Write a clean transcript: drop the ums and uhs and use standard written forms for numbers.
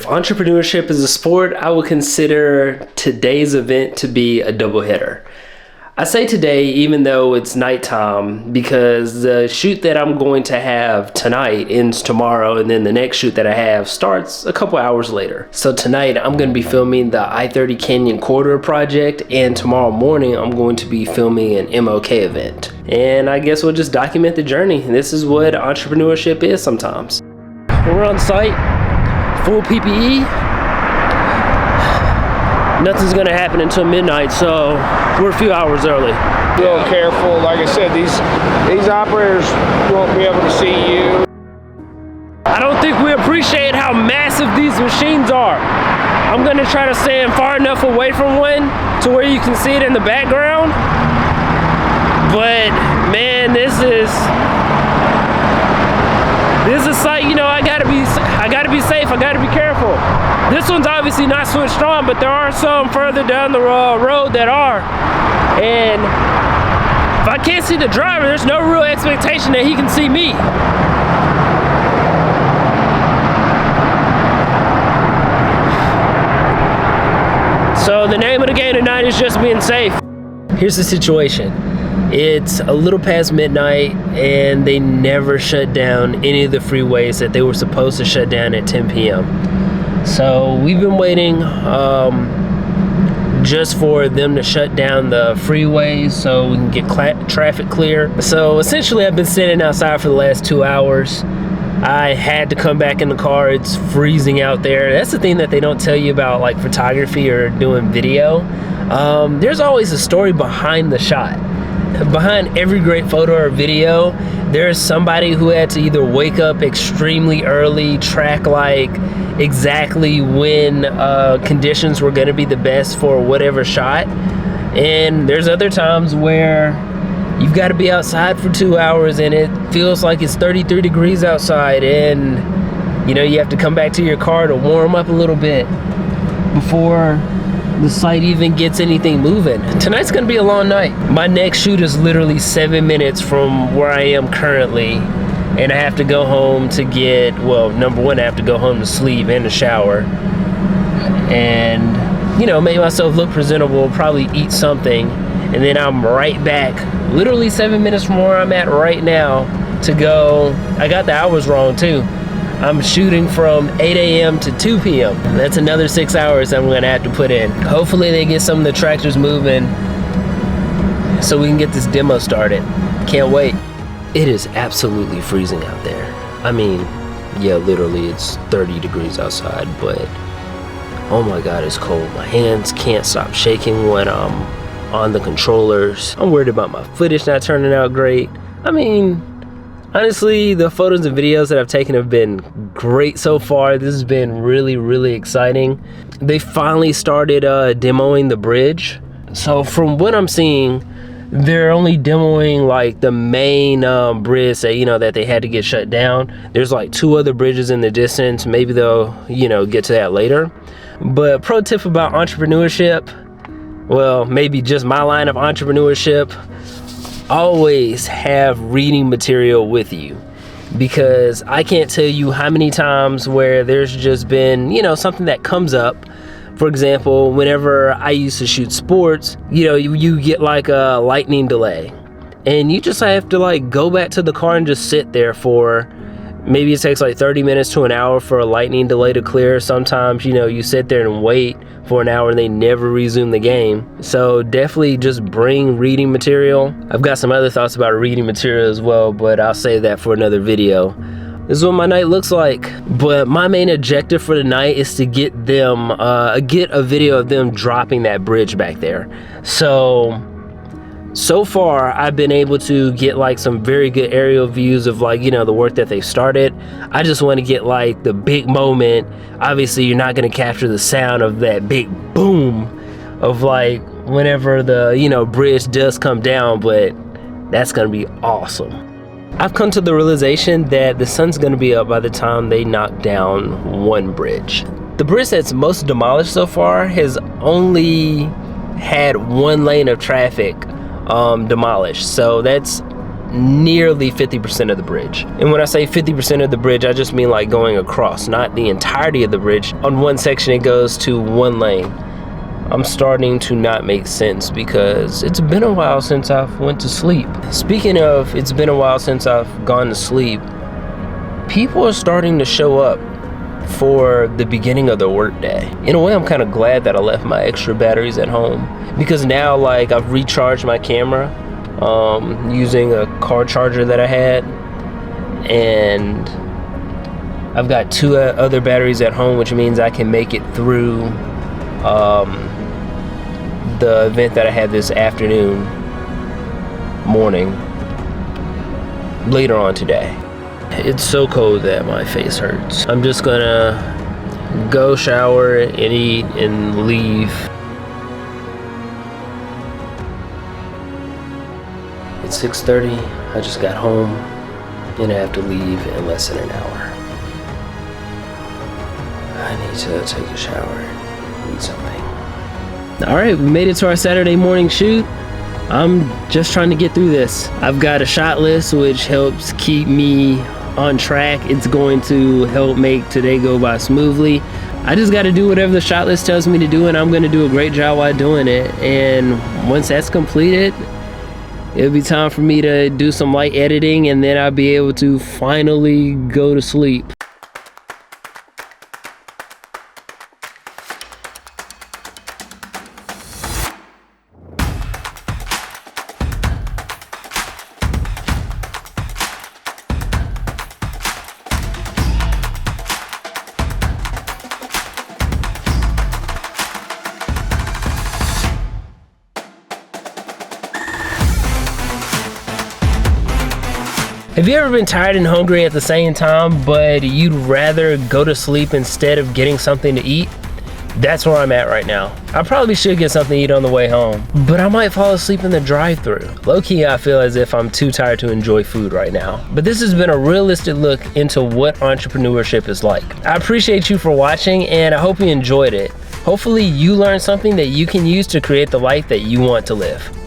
If entrepreneurship is a sport, I would consider today's event to be a double hitter. I say today even though it's nighttime because the shoot that I'm going to have tonight ends tomorrow, and then the next shoot that I have starts a couple hours later. So tonight I'm going to be filming the I-30 Canyon Corridor project, and tomorrow morning I'm going to be filming an MLK event. And I guess we'll just document the journey. This is what entrepreneurship is sometimes. We're on site, full PPE. Nothing's gonna happen until midnight, so we're a few hours early. Real careful. Like I said, these operators won't be able to see you. I don't think we appreciate how massive these machines are. I'm gonna try to stand far enough away from one to where you can see it in the background. But man, this is a site, you know, I gotta be safe, I gotta be careful. This one's obviously not switched on, but there are some further down the road that are. And if I can't see the driver, there's no real expectation that he can see me. So the name of the game tonight is just being safe. Here's the situation. It's a little past midnight and they never shut down any of the freeways that they were supposed to shut down at 10 p.m. So we've been waiting just for them to shut down the freeways so we can get traffic clear. So essentially I've been sitting outside for the last 2 hours. I had to come back in the car. It's freezing out there. That's the thing that they don't tell you about like photography or doing video. There's always a story behind the shot. Behind every great photo or video, there's somebody who had to either wake up extremely early, track like exactly when conditions were going to be the best for whatever shot. And there's other times where you've got to be outside for 2 hours and it feels like it's 33 degrees outside, and you know, you have to come back to your car to warm up a little bit before the site even gets anything moving. Tonight's gonna be a long night. My next shoot is literally 7 minutes from where I am currently, and I have to go home to get, well, number one, I have to go home to sleep and to shower and, you know, make myself look presentable, probably eat something, and then I'm right back, literally 7 minutes from where I'm at right now to go. I got the hours wrong too. I'm shooting from 8 a.m. to 2 p.m. That's another 6 hours I'm gonna have to put in. Hopefully they get some of the tractors moving so we can get this demo started. Can't wait. It is absolutely freezing out there. I mean, yeah, literally it's 30 degrees outside, but oh my God, it's cold. My hands can't stop shaking when I'm on the controllers. I'm worried about my footage not turning out great. I mean, honestly, the photos and videos that I've taken have been great so far. This has been really, really exciting. They finally started demoing the bridge. So from what I'm seeing, they're only demoing like the main bridge that, you know, that they had to get shut down. There's like 2 other bridges in the distance. Maybe they'll, you know, get to that later. But pro tip about entrepreneurship, well, maybe just my line of entrepreneurship, always have reading material with you, because I can't tell you how many times where there's just been, you know, something that comes up. For example, whenever I used to shoot sports, you know, you get like a lightning delay and you just have to like go back to the car and just sit there for, maybe it takes like 30 minutes to an hour for a lightning delay to clear. Sometimes, you know, you sit there and wait for an hour and they never resume the game. So definitely just bring reading material. I've got some other thoughts about reading material as well, but I'll save that for another video. This is what my night looks like. But my main objective for the night is to get them, get a video of them dropping that bridge back there. So far I've been able to get like some very good aerial views of like, you know, the work that they've started. I just want to get like the big moment. Obviously you're not going to capture the sound of that big boom of like whenever the, you know, bridge does come down, but that's going to be awesome. I've come to the realization that the sun's going to be up by the time they knock down one bridge. The bridge that's most demolished so far has only had 1 lane of traffic demolished, so that's nearly 50% of the bridge. And when I say 50% of the bridge, I just mean like going across, not the entirety of the bridge. On one section, it goes to one lane. I'm starting to not make sense because it's been a while since I've went to sleep. Speaking of, it's been a while since I've gone to sleep, people are starting to show up for the beginning of the workday. In a way, I'm kind of glad that I left my extra batteries at home, because now like I've recharged my camera using a car charger that I had, and I've got 2 other batteries at home, which means I can make it through the event that I had this morning, later on today. It's so cold that my face hurts. I'm just gonna go shower and eat and leave. It's 6:30. I just got home and I have to leave in less than an hour. I need to take a shower and eat something. All right, we made it to our Saturday morning shoot. I'm just trying to get through this. I've got a shot list which helps keep me on track. It's going to help make today go by smoothly. I just got to do whatever the shot list tells me to do, and I'm going to do a great job while doing it. And once that's completed, it'll be time for me to do some light editing, and then I'll be able to finally go to sleep. Have you ever been tired and hungry at the same time, but you'd rather go to sleep instead of getting something to eat? That's where I'm at right now. I probably should get something to eat on the way home, but I might fall asleep in the drive-thru. Low-key, I feel as if I'm too tired to enjoy food right now. But this has been a realistic look into what entrepreneurship is like. I appreciate you for watching, and I hope you enjoyed it. Hopefully you learned something that you can use to create the life that you want to live.